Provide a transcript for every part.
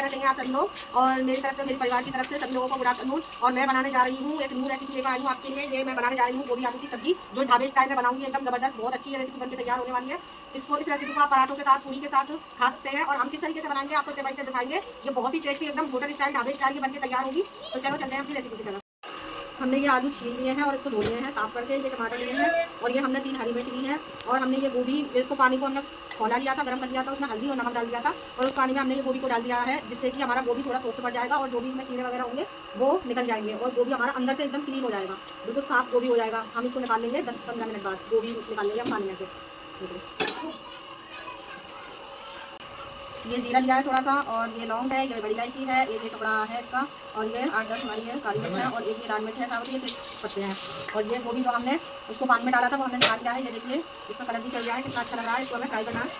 कहना चाहिए आप सभी लोग, और मेरी तरफ से, मेरे परिवार की तरफ से सभी लोगों को गुड आफ्टरनून। और मैं बनाने जा रही हूँ एक न्यू रेसिपी लेकर आई हूँ आपके लिए। ये मैं बनाने जा रही हूँ गोभी आलू की सब्जी, जो ढाबे स्टाइल में बनाऊंगी। एकदम जबरदस्त, बहुत अच्छी है रेसिपी, बनकर तैयार होने वाली है। इस रेसिपी को आप पराठों के साथ, पूरी के साथ खा सकते हैं। और हम किस तरीके से बनाएंगे आपको स्टेप बाय स्टेप दिखाएंगे। ये बहुत ही टेस्टी, एकदम होटल स्टाइल, ढाबे स्टाइल की बनकर तैयार होगी। तो चलो चलते हैं अपनी रेसिपी की तरफ। हमने ये आलू छील लिए हैं और इसको धो लिए हैं साफ करके। ये टमाटर लिए हैं और ये हमने 3 हरी मिर्च ली है। और हमने ये गोभी, इसको पानी को हमने खौला लिया था, गर्म कर लिया था, उसमें हल्दी और नमक डाल दिया था। और उस पानी में हमने ये गोभी को डाल दिया है, जिससे कि हमारा गोभी थोड़ा सॉफ्ट पड़ जाएगा और जो भी इसमें कीड़े वगैरह होंगे वो निकल जाएंगे और गोभी हमारा अंदर से एकदम क्लीन हो जाएगा, बिल्कुल साफ गोभी हो जाएगा। हम इसको निकाल लेंगे 10-15 मिनट बाद, गोभी निकाल लेंगे हम पानी में से। ये जीरा लिया है थोड़ा सा, और ये लौंग है, ये बड़ी इलायची है, एक ये टुकड़ा है इसका, और ये 8-10 हमारी है काली मिर्च है, और एक ये लाल मिर्च है साबुत, ये पत्ते हैं। और ये गोभी जो हमने उसको पानी में डाला था वो हमने निकाल लिया है। ये देखिए इसका कलर भी चल रहा है, कितना अच्छा लग रहा है। इसको हमें फ्राई करना है।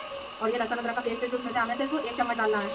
और ये लहसुन अदरक का पेस्ट है जो उसमें से हमें सिर्फ 1 चम्मच डालना है।